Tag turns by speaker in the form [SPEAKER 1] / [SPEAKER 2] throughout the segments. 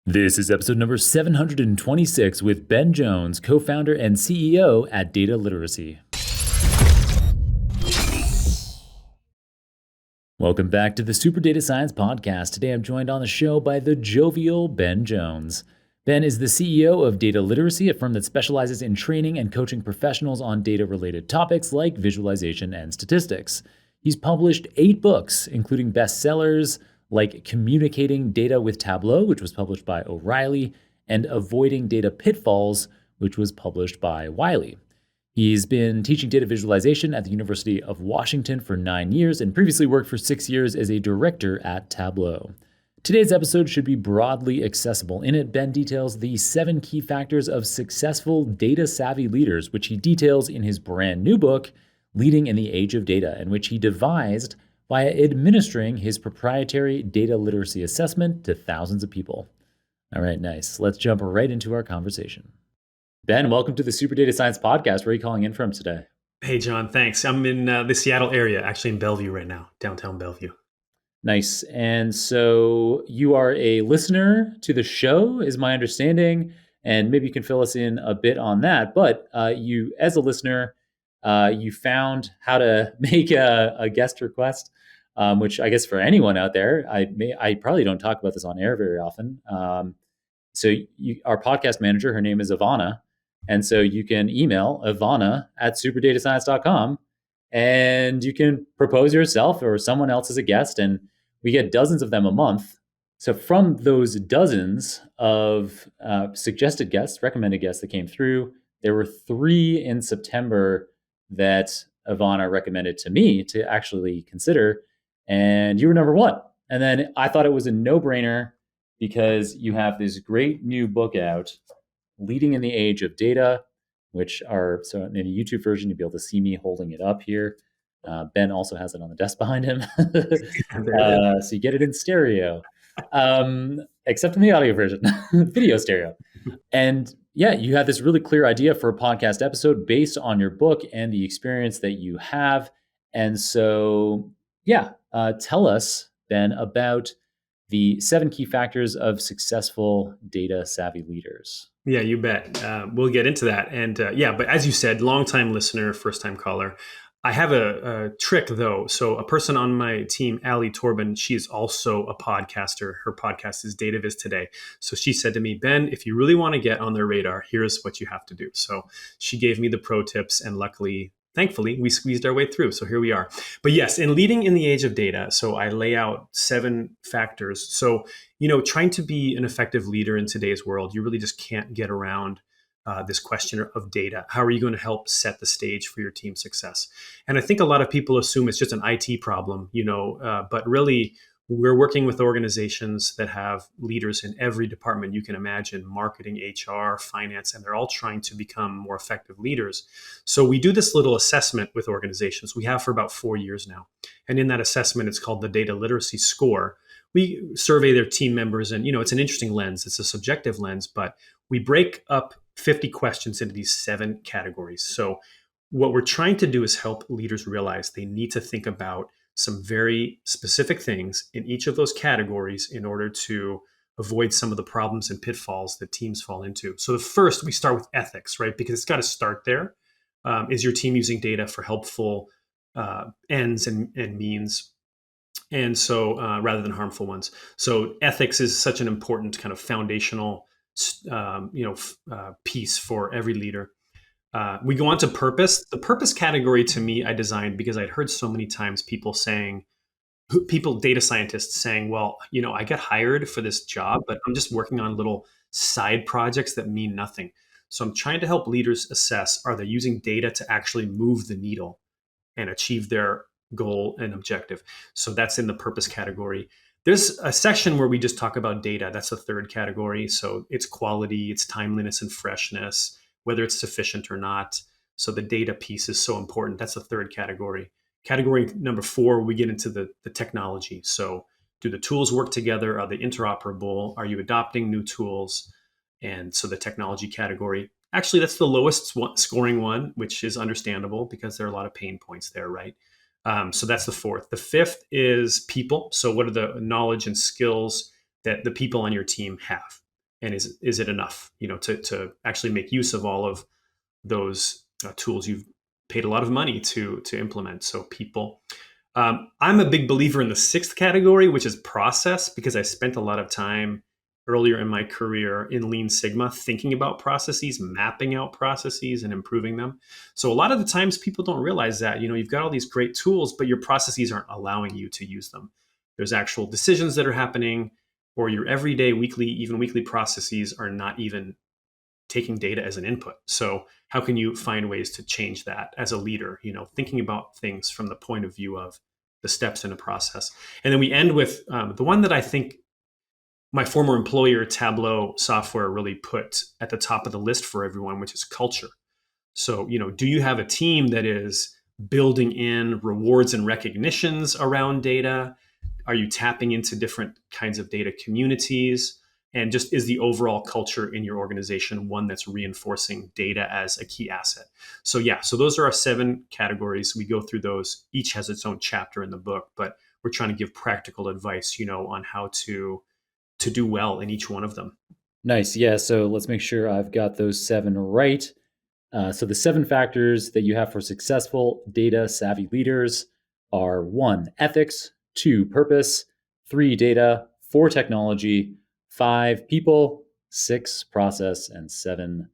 [SPEAKER 1] This is episode number 726 with Ben Jones, co-founder and CEO at Data Literacy. Welcome back to the Super Data Science Podcast. Today I'm joined on the show by the jovial Ben Jones. Ben is the CEO of Data Literacy, a firm that specializes in training and coaching professionals on data-related topics like visualization and statistics. He's published 8 books, including bestsellers like Communicating Data with Tableau, which was published by O'Reilly, and Avoiding Data Pitfalls, which was published by Wiley. He's been teaching data visualization at the University of Washington for 9 years and previously worked for 6 years as a director at Tableau. Today's episode should be broadly accessible. In it, Ben details the 7 key factors of successful data-savvy leaders, which he details in his brand new book, Leading in the Age of Data, and which he devised via administering his proprietary data literacy assessment to thousands of people. All right, nice. Let's jump right into our conversation. Ben, welcome to the Super Data Science Podcast. Where are you calling in from today?
[SPEAKER 2] Hey, John, thanks. I'm in the Seattle area, actually in Bellevue right now, downtown Bellevue.
[SPEAKER 1] Nice. And so you are a listener to the show, is my understanding, and maybe you can fill us in a bit on that. But you, as a listener, you found how to make a guest request, which I guess for anyone out there, I probably don't talk about this on air very often. Our podcast manager, her name is Ivana. And so you can email Ivana at superdatascience.com and you can propose yourself or someone else as a guest. And we get dozens of them a month. So from those dozens of suggested guests, recommended guests that came through, there were 3 in September that Ivana recommended to me to actually consider. And you were number 1. And then I thought it was a no-brainer because you have this great new book out, Leading in the Age of Data, so in a YouTube version, you'll be able to see me holding it up here. Ben also has it on the desk behind him. So you get it in stereo, except in the audio version, video stereo. And yeah, you have this really clear idea for a podcast episode based on your book and the experience that you have. And so, tell us, Ben, about the 7 key factors of successful data-savvy leaders.
[SPEAKER 2] Yeah, you bet. We'll get into that. And but as you said, longtime listener, first-time caller. I have a trick, though. So a person on my team, Allie Torben, she is also a podcaster. Her podcast is Data Viz Today. So she said to me, Ben, if you really want to get on their radar, here's what you have to do. So she gave me the pro tips, and thankfully, we squeezed our way through. So here we are. But yes, in Leading in the Age of Data, so I lay out 7 factors. So, trying to be an effective leader in today's world, you really just can't get around this question of data. How are you going to help set the stage for your team's success? And I think a lot of people assume it's just an IT problem, but really, we're working with organizations that have leaders in every department you can imagine: marketing, HR, finance, and they're all trying to become more effective leaders. So we do this little assessment with organizations. We have for about 4 years now. And in that assessment, it's called the Data Literacy Score. We survey their team members, and it's an interesting lens. It's a subjective lens, but we break up 50 questions into these 7 categories. So what we're trying to do is help leaders realize they need to think about some very specific things in each of those categories in order to avoid some of the problems and pitfalls that teams fall into. So the first, we start with ethics, right? Because it's got to start there. Is your team using data for helpful ends and means? And so rather than harmful ones. So ethics is such an important kind of foundational piece for every leader. We go on to purpose. The purpose category, to me, I designed because I'd heard so many times data scientists saying, well, I get hired for this job, but I'm just working on little side projects that mean nothing. So I'm trying to help leaders assess, are they using data to actually move the needle and achieve their goal and objective? So that's in the purpose category. There's a section where we just talk about data. That's the third category. So it's quality, it's timeliness and freshness, whether it's sufficient or not. So the data piece is so important. That's the third category. Category number 4, we get into the technology. So do the tools work together? Are they interoperable? Are you adopting new tools? And so the technology category, actually, that's the lowest scoring one, which is understandable because there are a lot of pain points there, right? So that's the 4th. The 5th is people. So what are the knowledge and skills that the people on your team have? and is it enough, to actually make use of all of those tools you've paid a lot of money to implement. So people. I'm a big believer in the sixth category, which is process, because I spent a lot of time earlier in my career in Lean Sigma thinking about processes, mapping out processes, and improving them. So a lot of the times people don't realize that, you've got all these great tools, but your processes aren't allowing you to use them. There's actual decisions that are happening, or your everyday, weekly, even weekly processes are not even taking data as an input. So how can you find ways to change that as a leader, thinking about things from the point of view of the steps in a process. And then we end with the one that I think my former employer, Tableau Software, really put at the top of the list for everyone, which is culture. So, do you have a team that is building in rewards and recognitions around data? Are you tapping into different kinds of data communities? And just is the overall culture in your organization one that's reinforcing data as a key asset? So, yeah, so those are our 7 categories. We go through those. Each has its own chapter in the book, but we're trying to give practical advice, on how to do well in each one of them.
[SPEAKER 1] Nice. Yeah. So let's make sure I've got those 7 right. So the 7 factors that you have for successful data savvy leaders are 1, ethics, 2, purpose, 3, data, 4, technology, 5, people, 6, process, and 7,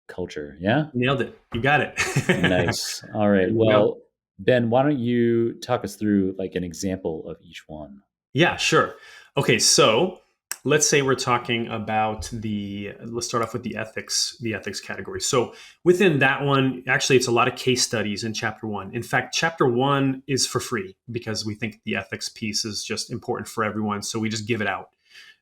[SPEAKER 1] culture. Yeah.
[SPEAKER 2] Nailed it. You got it.
[SPEAKER 1] Nice. All
[SPEAKER 2] There
[SPEAKER 1] right.
[SPEAKER 2] you go.
[SPEAKER 1] Well, Ben, why don't you talk us through like an example of each one?
[SPEAKER 2] Yeah, sure. Okay, so let's say we're talking about let's start off with the ethics category. So within that one, actually, it's a lot of case studies in chapter 1. In fact, chapter 1 is for free because we think the ethics piece is just important for everyone. So we just give it out.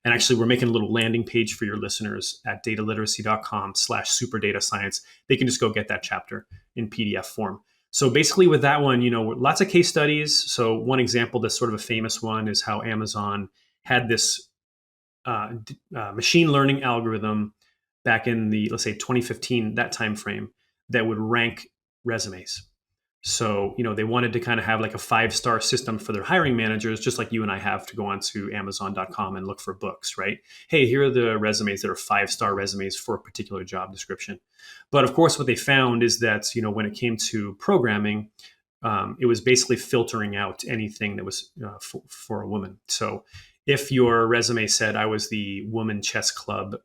[SPEAKER 2] And actually, we're making a little landing page for your listeners at dataliteracy.com/superdatascience. They can just go get that chapter in PDF form. So basically, with that one, lots of case studies. So one example that's sort of a famous one is how Amazon had this machine learning algorithm back in the, let's say, 2015, that time frame, that would rank resumes. So, they wanted to kind of have like a 5-star system for their hiring managers, just like you and I have to go onto Amazon.com and look for books, right? Hey, here are the resumes that are 5-star resumes for a particular job description. But of course, what they found is that, when it came to programming, it was basically filtering out anything that was for a woman. So if your resume said I was the woman chess club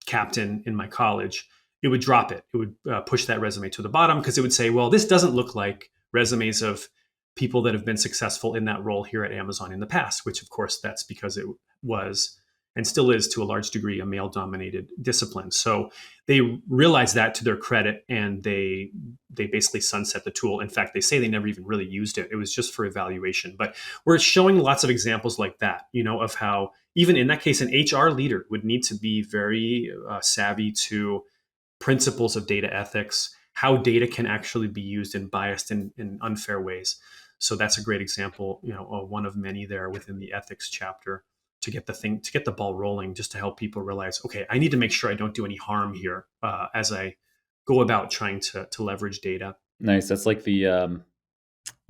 [SPEAKER 2] captain in my college, it would drop it. It would push that resume to the bottom because it would say, well, this doesn't look like resumes of people that have been successful in that role here at Amazon in the past, which of course that's because it was and still is to a large degree a male dominated discipline. So they realized that to their credit, and they basically sunset the tool. In fact, they say they never even really used it. It was just for evaluation. But we're showing lots of examples like that, of how even in that case, an HR leader would need to be very savvy to principles of data ethics, how data can actually be used in biased and in unfair ways. So that's a great example, one of many there within the ethics chapter to get the ball rolling, just to help people realize, okay, I need to make sure I don't do any harm here as I go about trying to leverage data.
[SPEAKER 1] Nice. That's like the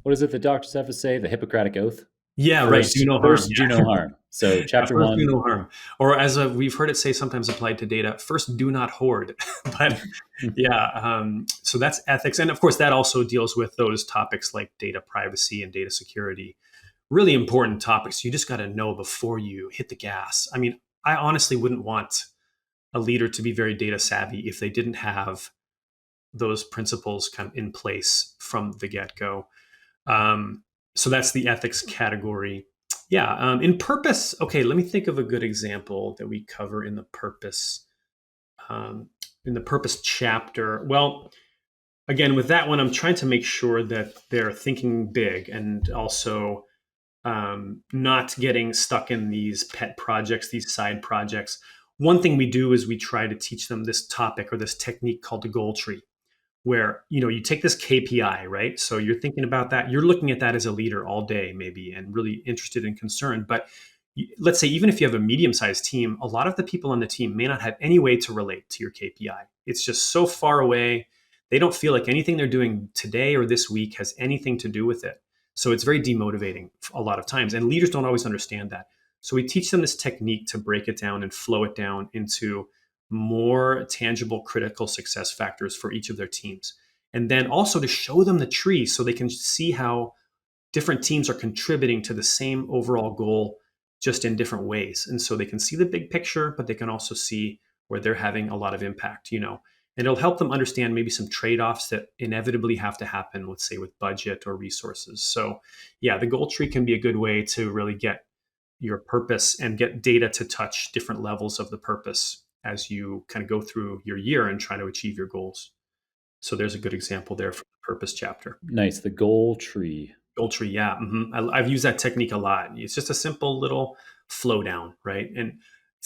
[SPEAKER 1] what is it the doctors have to say? The Hippocratic Oath.
[SPEAKER 2] Yeah, right. Do
[SPEAKER 1] First,
[SPEAKER 2] no harm.
[SPEAKER 1] first do no harm. So
[SPEAKER 2] Yeah,
[SPEAKER 1] chapter
[SPEAKER 2] first do
[SPEAKER 1] 1.
[SPEAKER 2] no harm, or as we've heard it say sometimes applied to data, first do not hoard. But yeah, so that's ethics, and of course that also deals with those topics like data privacy and data security. Really important topics. You just got to know before you hit the gas. I mean, I honestly wouldn't want a leader to be very data savvy if they didn't have those principles kind of in place from the get go. Um, so that's the ethics category. Yeah. In purpose, okay, let me think of a good example that we cover um, in the purpose chapter. Well, again, with that one, I'm trying to make sure that they're thinking big and also not getting stuck in these pet projects, these side projects. One thing we do is we try to teach them this topic or this technique called the goal tree, where you take this KPI, right? So you're thinking about that, you're looking at that as a leader all day maybe, and really interested and concerned. But let's say even if you have a medium-sized team, a lot of the people on the team may not have any way to relate to your KPI. It's just so far away. They don't feel like anything they're doing today or this week has anything to do with it. So it's very demotivating a lot of times, and leaders don't always understand that. So we teach them this technique to break it down and flow it down into more tangible critical success factors for each of their teams. And then also to show them the tree so they can see how different teams are contributing to the same overall goal just in different ways. And so they can see the big picture, but they can also see where they're having a lot of impact, and it'll help them understand maybe some trade-offs that inevitably have to happen, let's say with budget or resources. So yeah, the goal tree can be a good way to really get your purpose and get data to touch different levels of the purpose as you kind of go through your year and try to achieve your goals. So there's a good example there for the purpose chapter.
[SPEAKER 1] Nice. The goal tree.
[SPEAKER 2] Goal tree, yeah. I've used that technique a lot. It's just a simple little flow down, right? And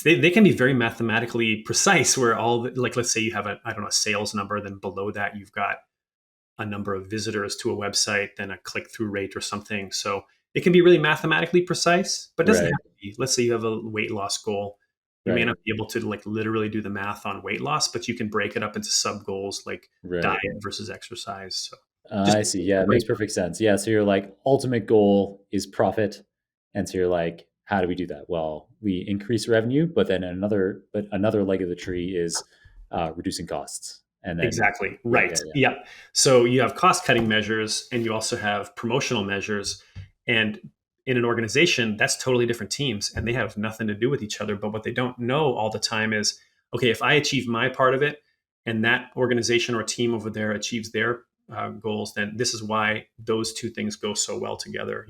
[SPEAKER 2] they can be very mathematically precise where like, let's say you have I don't know, a sales number, then below that you've got a number of visitors to a website, then a click through rate or something. So it can be really mathematically precise, but it doesn't
[SPEAKER 1] Right.
[SPEAKER 2] have to be. Let's say you have a weight loss goal. You may
[SPEAKER 1] Right.
[SPEAKER 2] not be able to like literally do the math on weight loss, but you can break it up into sub goals like diet
[SPEAKER 1] Right.
[SPEAKER 2] versus exercise. So just
[SPEAKER 1] I see. Yeah, it
[SPEAKER 2] break.
[SPEAKER 1] makes perfect sense. Yeah, so your like ultimate goal is profit, and so you're like, how do we do that? Well, we increase revenue, but then another leg of the tree is reducing costs, and then
[SPEAKER 2] Exactly.
[SPEAKER 1] yeah,
[SPEAKER 2] Right.
[SPEAKER 1] yeah, yeah.
[SPEAKER 2] Yeah. So you have cost cutting measures and you also have promotional measures. And in an organization, that's totally different teams and they have nothing to do with each other. But what they don't know all the time is okay, if I achieve my part of it and that organization or team over there achieves their goals, then this is why those two things go so well together.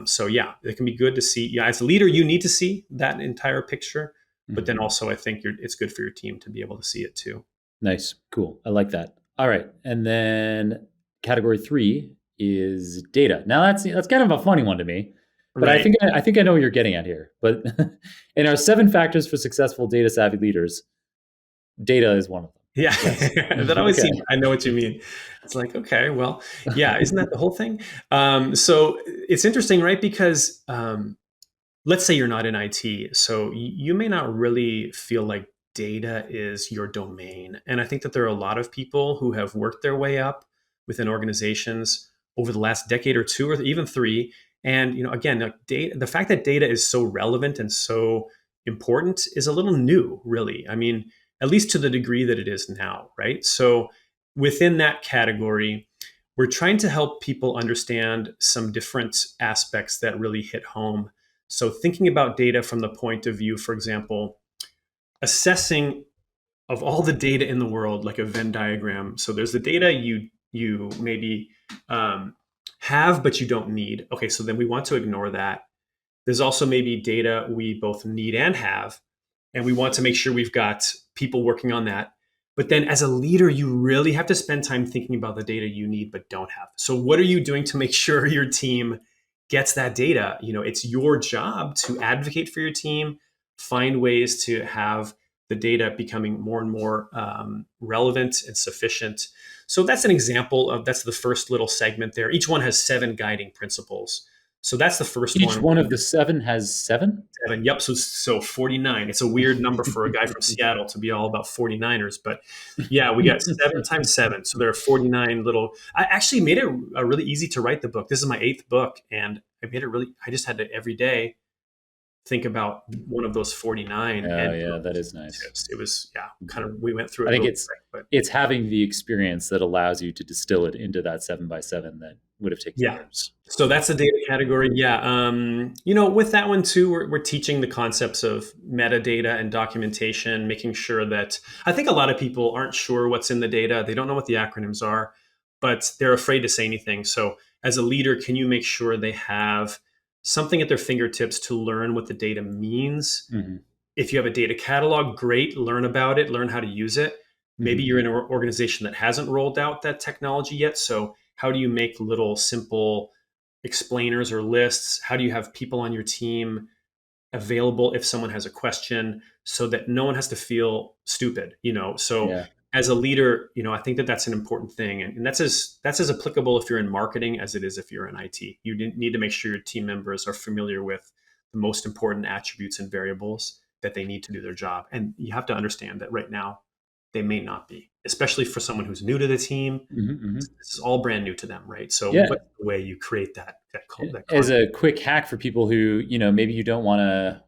[SPEAKER 2] So yeah, it can be good to see. Yeah, as a leader, you need to see that entire picture. But
[SPEAKER 1] Mhm.
[SPEAKER 2] then also, I think it's good for your team to be able to see it too.
[SPEAKER 1] Nice, cool. I like that. All right, and then category three is data. Now that's kind of a funny one to me, but I
[SPEAKER 2] Right.
[SPEAKER 1] think I think I know what you're getting at here. But in our 7 factors for successful data savvy leaders, data is one of them.
[SPEAKER 2] Yeah,
[SPEAKER 1] Yes.
[SPEAKER 2] that always
[SPEAKER 1] Okay.
[SPEAKER 2] seems. I know what you mean. It's like, okay, well, yeah, isn't that the whole thing? So it's interesting, right? Because let's say you're not in IT, so you may not really feel like data is your domain. And I think that there are a lot of people who have worked their way up within organizations over the last decade or two, or even three. And again, like data, the fact that data is so relevant and so important is a little new, really. I mean, at least to the degree that it is now, right? So within that category, we're trying to help people understand some different aspects that really hit home. So, thinking about data from the point of view, for example, assessing of all the data in the world, like a Venn diagram. So, there's the data you maybe um, have, but you don't need. Okay, so then we want to ignore that. There's also maybe data we both need and have, and we want to make sure we've got people working on that. But then as a leader, you really have to spend time thinking about the data you need but don't have. So what are you doing to make sure your team gets that data? It's your job to advocate for your team, find ways to have the data becoming more and more relevant and sufficient. So that's an example of that's the first little segment there. Each one has 7 guiding principles. So that's the first
[SPEAKER 1] Each
[SPEAKER 2] one.
[SPEAKER 1] one of the 7 has 7?
[SPEAKER 2] 7. Yep. So 49. It's a weird number for a guy from Seattle to be all about 49ers. But yeah, we got 7 times 7. So there are 49 little. I actually made it really easy to write the book. This is my 8th book. And I made it really, I just had to every day think about one of those 49
[SPEAKER 1] Oh,
[SPEAKER 2] and
[SPEAKER 1] yeah, that is nice.
[SPEAKER 2] tips. It was, yeah, kind of, we went through
[SPEAKER 1] I
[SPEAKER 2] it
[SPEAKER 1] think
[SPEAKER 2] real quick. But
[SPEAKER 1] it's having the experience that allows you to distill it into that 7 by 7 that would have taken
[SPEAKER 2] yeah.
[SPEAKER 1] years.
[SPEAKER 2] So that's the data category. Yeah. With that one too, we're teaching the concepts of metadata and documentation, making sure that I think a lot of people aren't sure what's in the data. They don't know what the acronyms are, but they're afraid to say anything. So as a leader, can you make sure they have something at their fingertips to learn what the data means?
[SPEAKER 1] Mhm,
[SPEAKER 2] If you have a data catalog, great, learn about it, learn how to use it. Maybe
[SPEAKER 1] mhm.
[SPEAKER 2] you're in an organization that hasn't rolled out that technology yet. So, how do you make little simple explainers or lists? How do you have people on your team available if someone has a question so that no one has to feel stupid? So,
[SPEAKER 1] Yeah.
[SPEAKER 2] as a leader, I think that that's an important thing. And that's as applicable if you're in marketing as it is if you're in IT. You need to make sure your team members are familiar with the most important attributes and variables that they need to do their job. And you have to understand that right now, they may not be, especially for someone who's new to the team.
[SPEAKER 1] Hmm. Hmm.
[SPEAKER 2] This is all brand new to them, right? So
[SPEAKER 1] Yeah.
[SPEAKER 2] what's the way you create that
[SPEAKER 1] As
[SPEAKER 2] content?
[SPEAKER 1] a quick hack for people who, maybe you don't want to,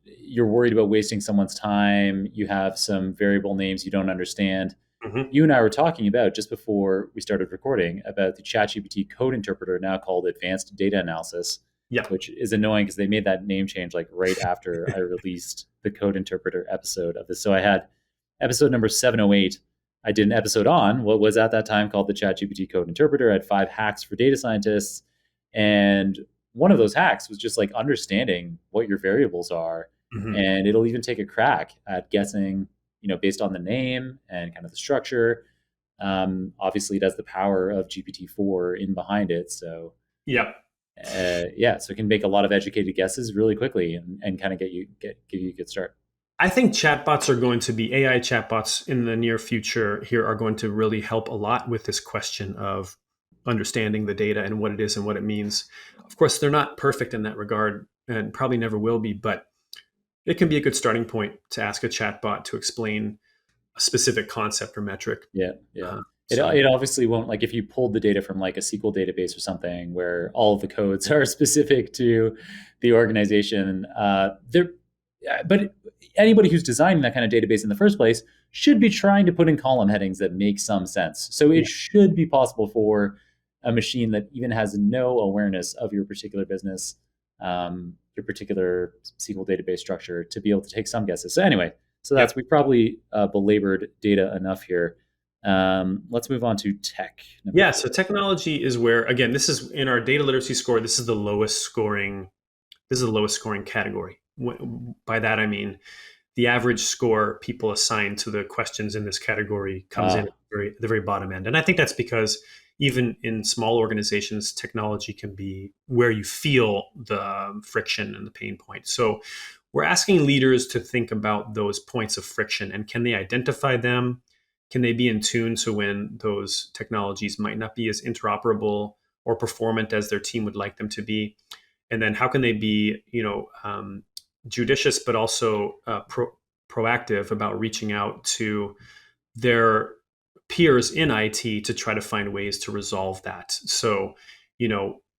[SPEAKER 1] you're worried about wasting someone's time, you have some variable names you don't understand.
[SPEAKER 2] Hmm.
[SPEAKER 1] You and I were talking about just before we started recording about the ChatGPT code interpreter, now called Advanced Data Analysis,
[SPEAKER 2] Yeah.
[SPEAKER 1] which is annoying because they made that name change like right after I released the code interpreter episode of this. So I had episode number 708. I did an episode on what was at that time called the ChatGPT code interpreter. I had 5 hacks for data scientists. And one of those hacks was just like understanding what your variables are.
[SPEAKER 2] Hmm.
[SPEAKER 1] And it'll even take a crack at guessing, based on the name and kind of the structure. Obviously, it has the power of GPT-4 in behind it. So,
[SPEAKER 2] Yeah.
[SPEAKER 1] yeah, so it can make a lot of educated guesses really quickly and kind of give you a good start.
[SPEAKER 2] I think chatbots are going to be AI chatbots in the near future here are going to really help a lot with this question of understanding the data and what it is and what it means. Of course, they're not perfect in that regard and probably never will be, but it can be a good starting point to ask a chatbot to explain a specific concept or metric.
[SPEAKER 1] Yeah, yeah.
[SPEAKER 2] So,
[SPEAKER 1] It obviously won't, like if you pulled the data from like a SQL database or something where all of the codes are specific to the organization. But anybody who's designing that kind of database in the first place should be trying to put in column headings that make some sense. So
[SPEAKER 2] yeah,
[SPEAKER 1] it should be possible for a machine that even has no awareness of your particular business, your particular SQL database structure, to be able to take some guesses. So anyway, so
[SPEAKER 2] yeah.
[SPEAKER 1] we probably belabored data enough here. Let's move on to tech number
[SPEAKER 2] Yeah,
[SPEAKER 1] 4.
[SPEAKER 2] so technology is where, again, this is in our data literacy score. This is the lowest scoring category. By that I mean the average score people assign to the questions in this category comes in
[SPEAKER 1] Uh,
[SPEAKER 2] at the very bottom end. And I think that's because even in small organizations, technology can be where you feel the friction and the pain point. So we're asking leaders to think about those points of friction and can they identify them? Can they be in tune to when those technologies might not be as interoperable or performant as their team would like them to be? And then how can they be, judicious but also proactive about reaching out to their peers in IT to try to find ways to resolve that. So,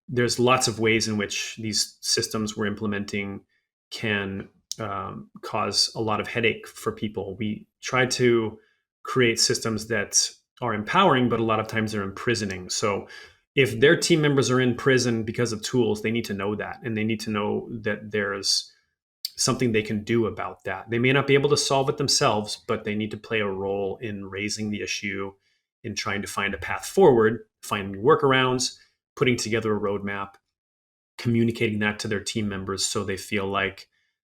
[SPEAKER 2] there's lots of ways in which these systems we're implementing can cause a lot of headache for people. We try to create systems that are empowering, but a lot of times they're imprisoning. So, if their team members are in prison because of tools, they need to know that, and they need to know that there's something they can do about that. They may not be able to solve it themselves, but they need to play a role in raising the issue, in trying to find a path forward, finding workarounds, putting together a roadmap, communicating that to their team members so they feel like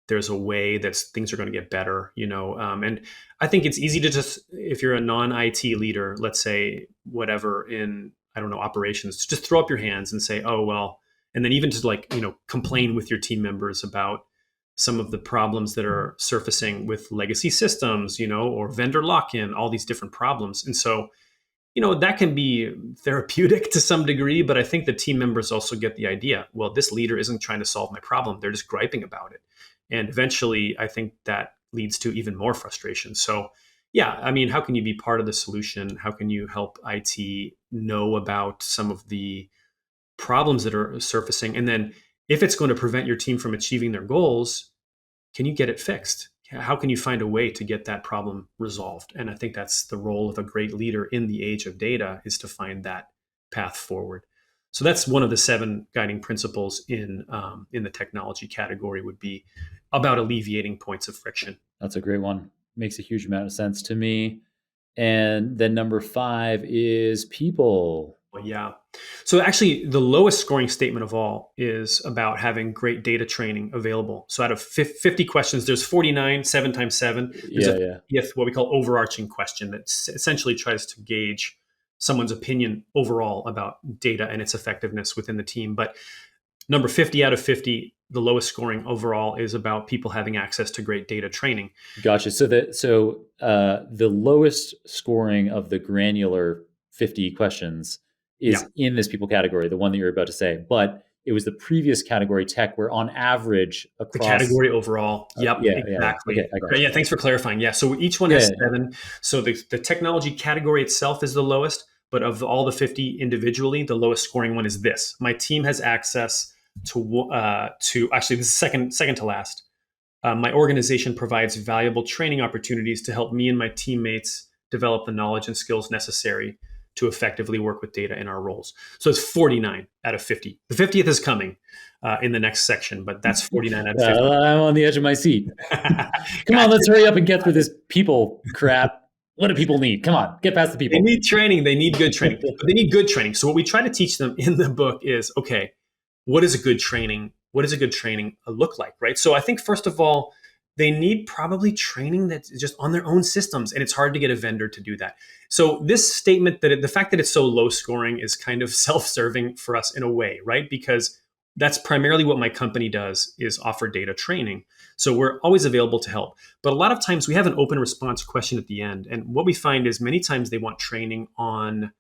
[SPEAKER 2] there's a way that things are going to get better, and I think it's easy to just, if you're a non-IT leader, let's say whatever in, I don't know, operations, to just throw up your hands and say, oh well, and then even to like, complain with your team members about some of the problems that are surfacing with legacy systems, or vendor lock-in, all these different problems. And so, that can be therapeutic to some degree, but I think the team members also get the idea. Well, this leader isn't trying to solve my problem. They're just griping about it. And eventually, I think that leads to even more frustration. So, yeah, I mean, how can you be part of the solution? How can you help IT know about some of the problems that are surfacing? And then, if it's going to prevent your team from achieving their goals, can you get it fixed? How can you find a way to get that problem resolved? And I think that's the role of a great leader in the age of data, is to find that path forward. So that's one of the 7 guiding principles in the technology category, would be about alleviating points of friction.
[SPEAKER 1] that's a great one. Makes a huge amount of sense to me. And then number 5 is people.
[SPEAKER 2] Well, yeah. So actually, the lowest scoring statement of all is about having great data training available. So out of 50 questions, there's 49, 7 times 7. There's a
[SPEAKER 1] Yeah, yeah.
[SPEAKER 2] 50th, what we call overarching question, that essentially tries to gauge someone's opinion overall about data and its effectiveness within the team. But number 50 out of 50, the lowest scoring overall, is about people having access to great data training.
[SPEAKER 1] Gotcha. The lowest scoring of the granular 50 questions
[SPEAKER 2] Yeah.
[SPEAKER 1] is in this people category, the one that you're about to say. But it was the previous category tech where on average
[SPEAKER 2] The
[SPEAKER 1] across
[SPEAKER 2] category overall. Yep,
[SPEAKER 1] yeah, okay,
[SPEAKER 2] exactly.
[SPEAKER 1] I got
[SPEAKER 2] Okay,
[SPEAKER 1] you.
[SPEAKER 2] yeah, thanks for clarifying. Yeah, so each one has
[SPEAKER 1] Yeah,
[SPEAKER 2] seven. So the technology category itself is the lowest, but of all the 50 individually, the lowest scoring one is this. My team has access to actually this is second to last. My organization provides valuable training opportunities to help me and my teammates develop the knowledge and skills necessary to effectively work with data in our roles. So it's 49 out of 50. The 50th is coming in the next section, but that's 49 out of 50.
[SPEAKER 1] I'm on the edge of my seat. Come on,
[SPEAKER 2] Gotcha.
[SPEAKER 1] let's hurry up and get through this people crap. What do people need? Come on, get past the
[SPEAKER 2] They
[SPEAKER 1] people.
[SPEAKER 2] need training. They need good training. But they need good training. So what we try to teach them in the book is, okay, what is a good training? What does a good training look like, right? So I think first of all, they need probably training that's just on their own systems, and it's hard to get a vendor to do that. So this statement the fact that it's so low scoring is kind of self-serving for us in a way, right? Because that's primarily what my company does is offer data training. So we're always available to help. But a lot of times we have an open response question at the end. And what we find is many times they want training on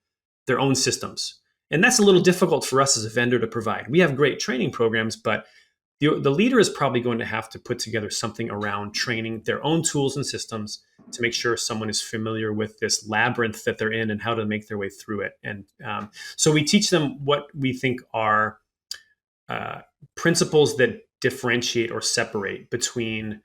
[SPEAKER 2] their own systems. And that's a little difficult for us as a vendor to provide. We have great training programs, but the leader is probably going to have to put together something around training their own tools and systems to make sure someone is familiar with this labyrinth that they're in and how to make their way through it. And so we teach them what we think are uh, principles that differentiate or separate between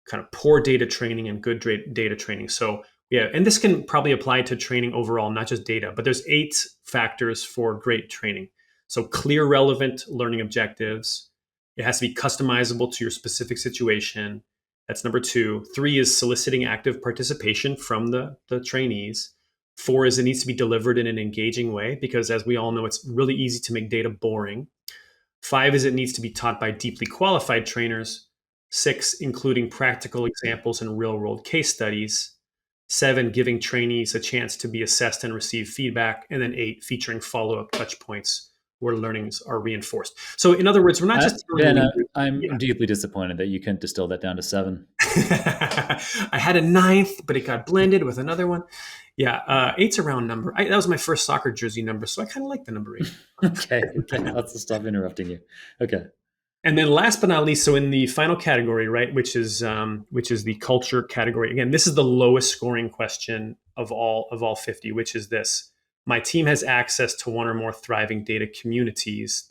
[SPEAKER 2] kind of poor data training and good data training. So yeah, and this can probably apply to training overall, not just data, but there's 8 factors for great training. So clear, relevant learning objectives. It has to be customizable to your specific situation. That's number 2. 3 is soliciting active participation from the trainees. 4 is it needs to be delivered in an engaging way because, as we all know, it's really easy to make data boring. 5 is it needs to be taught by deeply qualified trainers. 6, including practical examples and real world case studies. 7, giving trainees a chance to be assessed and receive feedback. And then 8, featuring follow up touch points where learnings are reinforced. So, in other words, we're not just telling
[SPEAKER 1] Ben,
[SPEAKER 2] leaders.
[SPEAKER 1] I'm deeply disappointed that you couldn't distill that down to 7.
[SPEAKER 2] I had a ninth, but it got blended with another one. Yeah, 8's a round number. That was my first soccer jersey number, so I kind of like the number 8.
[SPEAKER 1] Okay, let's stop interrupting you. Okay.
[SPEAKER 2] And then last but not least, so in the final category, right, which is the culture category. Again, this is the lowest scoring question of all 50, which is this: my team has access to one or more thriving data communities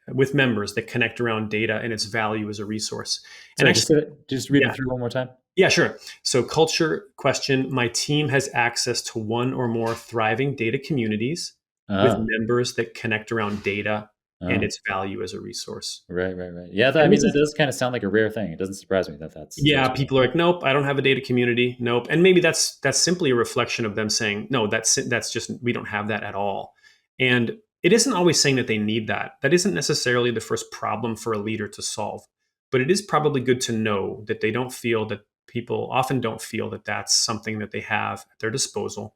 [SPEAKER 2] with members that connect around data and its value as a resource. And
[SPEAKER 1] Sorry,
[SPEAKER 2] actually,
[SPEAKER 1] just read
[SPEAKER 2] yeah,
[SPEAKER 1] it through one more time.
[SPEAKER 2] yeah, sure. So culture question: my team has access to one or more thriving data communities with
[SPEAKER 1] Oh,
[SPEAKER 2] members that connect around data and
[SPEAKER 1] oh,
[SPEAKER 2] its value as a resource.
[SPEAKER 1] right. Yeah, I
[SPEAKER 2] And
[SPEAKER 1] mean,
[SPEAKER 2] this
[SPEAKER 1] that
[SPEAKER 2] is,
[SPEAKER 1] does kind of sound like a rare thing. It doesn't surprise me that
[SPEAKER 2] yeah,
[SPEAKER 1] that's
[SPEAKER 2] people are like, nope, I don't have a data community. Nope. And maybe that's simply a reflection of them saying, no, that's just, we don't have that at all. And it isn't always saying that they need that. That isn't necessarily the first problem for a leader to solve. But it is probably good to know that they don't feel that people often don't feel that that's something that they have at their disposal.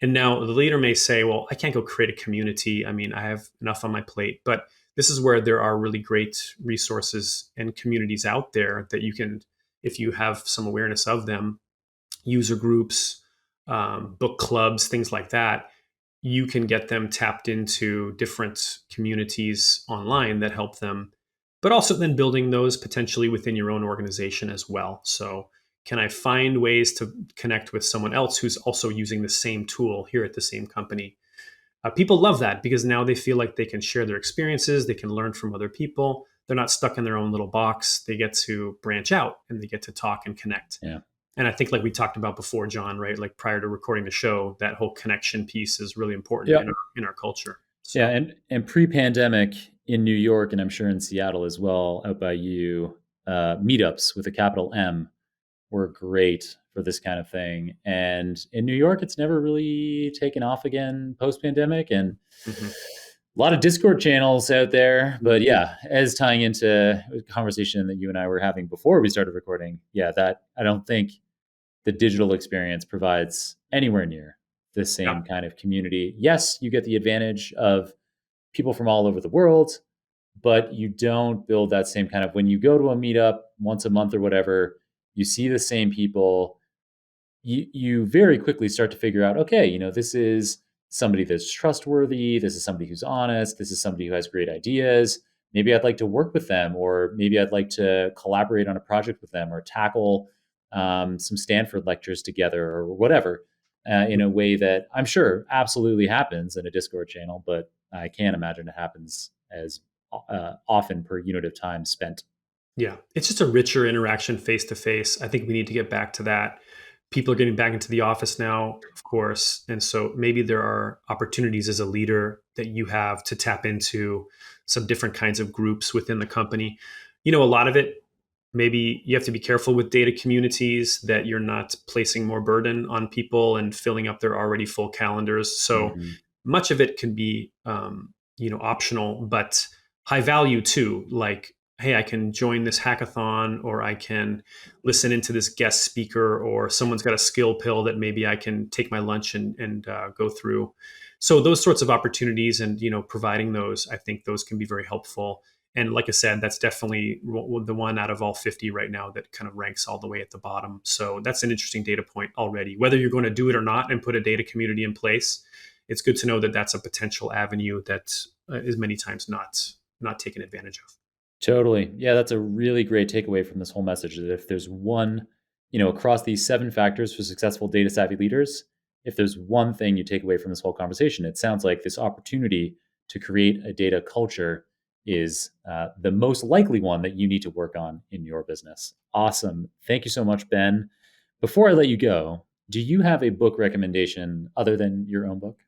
[SPEAKER 2] And now the leader may say, well, I can't go create a community. I mean, I have enough on my plate. But this is where there are really great resources and communities out there that you can, if you have some awareness of them, user groups, book clubs, things like that, you can get them tapped into different communities online that help them, but also then building those potentially within your own organization as well. So, can I find ways to connect with someone else who's also using the same tool here at the same company? People love that because now they feel like they can share their experiences, they can learn from other people. They're not stuck in their own little box. They get to branch out and they get to talk and connect.
[SPEAKER 1] yeah.
[SPEAKER 2] And I think, like we talked about before, John, right? Like prior to recording the show, that whole connection piece is really important
[SPEAKER 1] Yeah.
[SPEAKER 2] in our culture.
[SPEAKER 1] Yeah,
[SPEAKER 2] So,
[SPEAKER 1] and pre-pandemic in New York, and I'm sure in Seattle as well, out by you, meetups with a capital M were great for this kind of thing. And in New York, it's never really taken off again post-pandemic, and
[SPEAKER 2] mhm.
[SPEAKER 1] a lot of Discord channels out there. But yeah, as tying into a conversation that you and I were having before we started recording, yeah, that I don't think the digital experience provides anywhere near the
[SPEAKER 2] Yeah,
[SPEAKER 1] same kind of community. Yes, you get the advantage of people from all over the world, but you don't build that same kind of when you go to a meetup once a month or whatever, you see the same people. You very quickly start to figure out, okay, this is somebody that's trustworthy. This is somebody who's honest. This is somebody who has great ideas. Maybe I'd like to work with them, or maybe I'd like to collaborate on a project with them, or tackle some Stanford lectures together, or whatever, in a way that I'm sure absolutely happens in a Discord channel, but I can't imagine it happens as often per unit of time spent.
[SPEAKER 2] Yeah, it's just a richer interaction face to face. I think we need to get back to that. People are getting back into the office now, of course. And so maybe there are opportunities as a leader that you have to tap into some different kinds of groups within the company. A lot of it, maybe you have to be careful with data communities that you're not placing more burden on people and filling up their already full calendars. So
[SPEAKER 1] Hmm.
[SPEAKER 2] much of it can be, optional, but high value too. Like, hey, I can join this hackathon, or I can listen into this guest speaker, or someone's got a skill pill that maybe I can take my lunch and go through. So those sorts of opportunities, and providing those, I think those can be very helpful. And like I said, that's definitely the one out of all 50 right now that kind of ranks all the way at the bottom. So that's an interesting data point already. Whether you're going to do it or not and put a data community in place, it's good to know that that's a potential avenue that is many times not taken advantage of.
[SPEAKER 1] Totally. Yeah, that's a really great takeaway from this whole message, that if there's one, across these 7 factors for successful data savvy leaders, if there's one thing you take away from this whole conversation, it sounds like this opportunity to create a data culture is the most likely one that you need to work on in your business. Awesome. Thank you so much, Ben. Before I let you go, do you have a book recommendation other than your own book?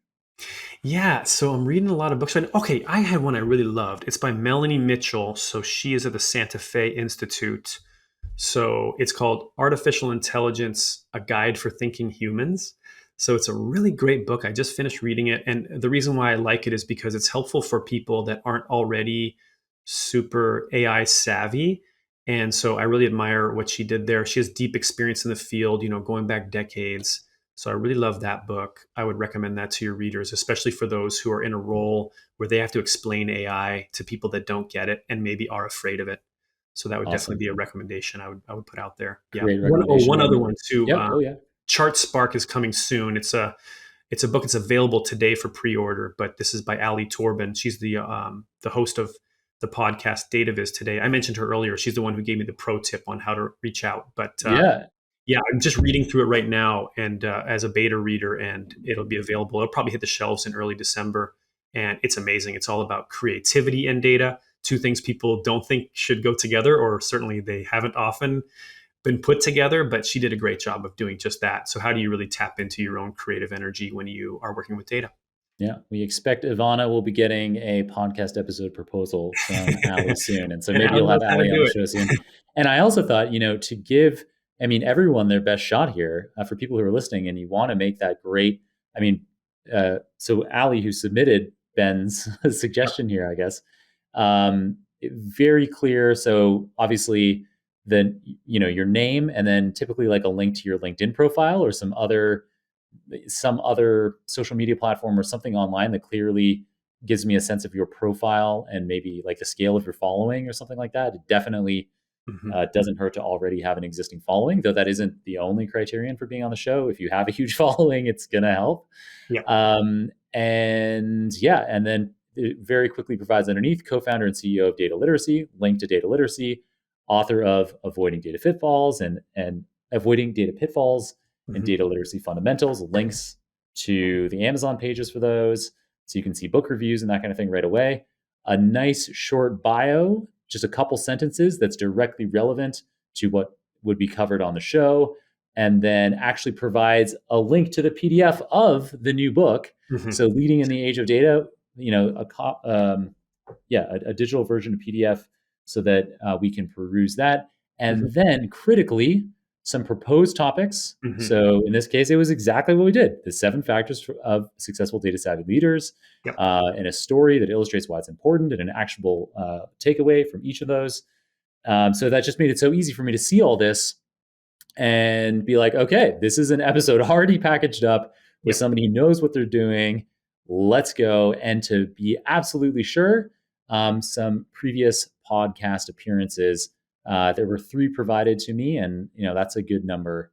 [SPEAKER 2] Yeah, so I'm reading a lot of books right now. Okay, I had one I really loved. It's by Melanie Mitchell. So she is at the Santa Fe Institute. So it's called Artificial Intelligence: A Guide for Thinking Humans. So it's a really great book. I just finished reading it. And the reason why I like it is because it's helpful for people that aren't already super AI savvy. And so I really admire what she did there. She has deep experience in the field, going back decades. So I really love that book. I would recommend that to your readers, especially for those who are in a role where they have to explain AI to people that don't get it and maybe are afraid of it. So that would definitely
[SPEAKER 1] Awesome.
[SPEAKER 2] be a recommendation I would put out there. Yeah.
[SPEAKER 1] Great
[SPEAKER 2] One
[SPEAKER 1] recommendation.
[SPEAKER 2] other
[SPEAKER 1] And
[SPEAKER 2] one too.
[SPEAKER 1] yep. Oh, yeah.
[SPEAKER 2] Chart Spark is coming soon. It's a book that's available today for pre-order, but this is by Ali Torben. She's the host of the podcast DataViz today. I mentioned her earlier. She's the one who gave me the pro tip on how to reach out. But
[SPEAKER 1] Yeah.
[SPEAKER 2] yeah, I'm just reading through it right now, and as a beta reader, and it'll be available. It'll probably hit the shelves in early December, and it's amazing. It's all about creativity and data, two things people don't think should go together, or certainly they haven't often been put together. But she did a great job of doing just that. So, how do you really tap into your own creative energy when you are working with data?
[SPEAKER 1] Yeah, we expect Ivana will be getting a podcast episode proposal from Ali soon. And so
[SPEAKER 2] And
[SPEAKER 1] maybe
[SPEAKER 2] Ali
[SPEAKER 1] you'll
[SPEAKER 2] knows
[SPEAKER 1] have
[SPEAKER 2] how to
[SPEAKER 1] Ali on
[SPEAKER 2] do
[SPEAKER 1] the
[SPEAKER 2] it.
[SPEAKER 1] show soon. And I also thought, to give, everyone their best shot here, for people who are listening, and you want to make that great. I mean, so Ali, who submitted Ben's suggestion here, I guess, very clear. So obviously, then, your name, and then typically like a link to your LinkedIn profile, or some other social media platform, or something online that clearly gives me a sense of your profile, and maybe like the scale of your following or something like that. It definitely
[SPEAKER 2] Mhm.
[SPEAKER 1] doesn't hurt to already have an existing following, though that isn't the only criterion for being on the show. If you have a huge following, it's going to help.
[SPEAKER 2] Yeah.
[SPEAKER 1] And yeah, and then it very quickly provides underneath: co-founder and CEO of Data Literacy, link to Data Literacy, author of Avoiding Data Pitfalls and Avoiding Data Pitfalls and
[SPEAKER 2] Mhm.
[SPEAKER 1] Data Literacy Fundamentals, links to the Amazon pages for those. So you can see book reviews and that kind of thing right away. A nice short bio, just a couple sentences that's directly relevant to what would be covered on the show, and then actually provides a link to the PDF of the new book.
[SPEAKER 2] Mhm.
[SPEAKER 1] So, Leading in the Age of Data, a digital version of PDF, so that we can peruse that.
[SPEAKER 2] Mhm.
[SPEAKER 1] And then critically, some proposed topics.
[SPEAKER 2] Mhm.
[SPEAKER 1] So in this case, it was exactly what we did: the 7 factors of successful data savvy leaders,
[SPEAKER 2] Yep.
[SPEAKER 1] and a story that illustrates why it's important, and an actionable takeaway from each of those. So that just made it so easy for me to see all this and be like, okay, this is an episode already packaged up with
[SPEAKER 2] Yep.
[SPEAKER 1] somebody who knows what they're doing. Let's go. And to be absolutely sure, some previous podcast appearances. There were 3 provided to me, and that's a good number.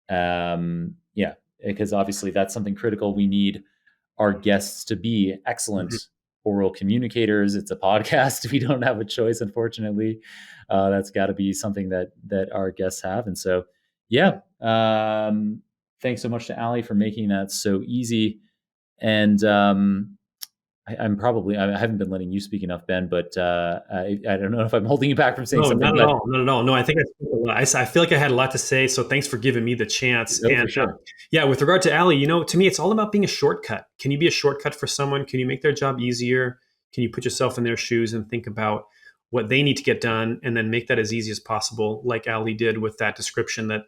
[SPEAKER 1] Yeah, because obviously that's something critical. We need our guests to be excellent
[SPEAKER 2] Mhm.
[SPEAKER 1] oral communicators. It's a podcast. We don't have a choice, unfortunately. That's got to be something that our guests have. And so, yeah, thanks so much to Ali for making that so easy. And I haven't been letting you speak enough, Ben, but I don't know if I'm holding you back from saying
[SPEAKER 2] No,
[SPEAKER 1] something,
[SPEAKER 2] not at
[SPEAKER 1] but
[SPEAKER 2] all. Not at all. No, I think I spoke a lot. I feel like I had a lot to say. So thanks for giving me the chance.
[SPEAKER 1] oh,
[SPEAKER 2] And
[SPEAKER 1] for sure.
[SPEAKER 2] yeah, with regard to Ali, to me, it's all about being a shortcut. Can you be a shortcut for someone? Can you make their job easier? Can you put yourself in their shoes and think about what they need to get done, and then make that as easy as possible, like Ali did with that description that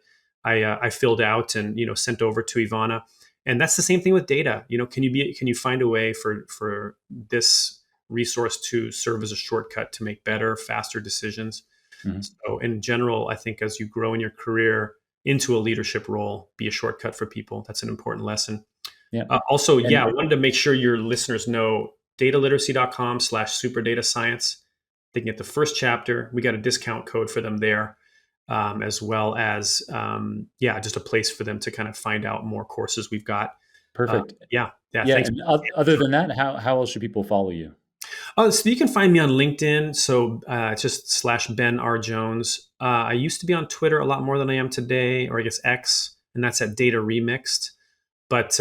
[SPEAKER 2] I filled out and sent over to Ivana. And that's the same thing with data. Can you find a way for this resource to serve as a shortcut to make better, faster decisions?
[SPEAKER 1] Mhm.
[SPEAKER 2] So, in general, I think as you grow in your career into a leadership role, be a shortcut for people. That's an important lesson.
[SPEAKER 1] Yeah.
[SPEAKER 2] Also, yeah, I
[SPEAKER 1] And
[SPEAKER 2] wanted to make sure your listeners know dataliteracy.com/superdata-science. They can get the first chapter. We got a discount code for them there, as well as, yeah, just a place for them to kind of find out more courses we've got.
[SPEAKER 1] perfect.
[SPEAKER 2] Yeah, yeah,
[SPEAKER 1] Yeah.
[SPEAKER 2] thanks.
[SPEAKER 1] And other than that, how else should people follow you?
[SPEAKER 2] So you can find me on LinkedIn. So it's just /Ben R. Jones. I used to be on Twitter a lot more than I am today, or I guess X, and that's at Data Remixed. But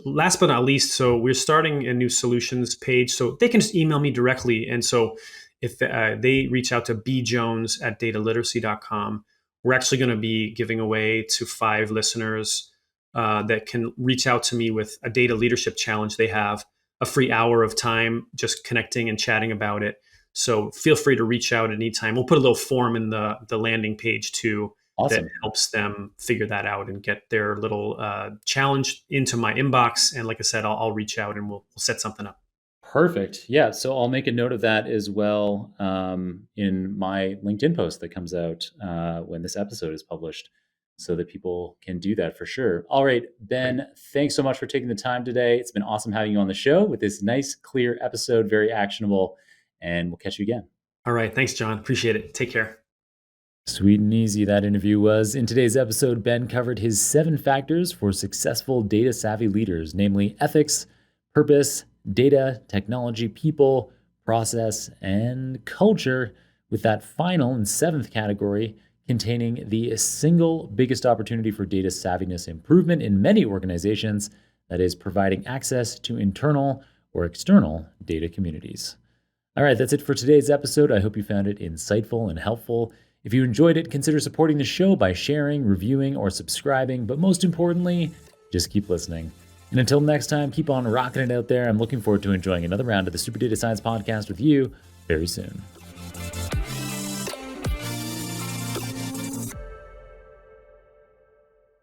[SPEAKER 2] last but not least, so we're starting a new solutions page. So they can just email me directly. And so if they reach out to bjones@dataliteracy.com, we're actually going to be giving away to 5 listeners that can reach out to me with a data leadership challenge they have, a free hour of time just connecting and chatting about it. So feel free to reach out at any time. We'll put a little form in the landing page too that
[SPEAKER 1] Awesome.
[SPEAKER 2] helps them figure that out and get their little challenge into my inbox. And like I said, I'll reach out and we'll set something up.
[SPEAKER 1] Perfect. Yeah. So I'll make a note of that as well in my LinkedIn post that comes out when this episode is published so that people can do that for sure. All right,
[SPEAKER 2] Great.
[SPEAKER 1] Ben, thanks so much for taking the time today. It's been awesome having you on the show with this nice, clear episode, very actionable, and we'll catch you again.
[SPEAKER 2] All right. Thanks, John. Appreciate it. Take care.
[SPEAKER 1] Sweet and easy that interview was. In today's episode, Ben covered his 7 factors for successful data savvy leaders, namely ethics, purpose, data, technology, people, process, and culture, with that final and 7th category containing the single biggest opportunity for data savviness improvement in many organizations, that is, providing access to internal or external data communities. All right, that's it for today's episode. I hope you found it insightful and helpful. If you enjoyed it, consider supporting the show by sharing, reviewing, or subscribing. But most importantly, just keep listening. And until next time, keep on rocking it out there. I'm looking forward to enjoying another round of the Super Data Science Podcast with you very soon.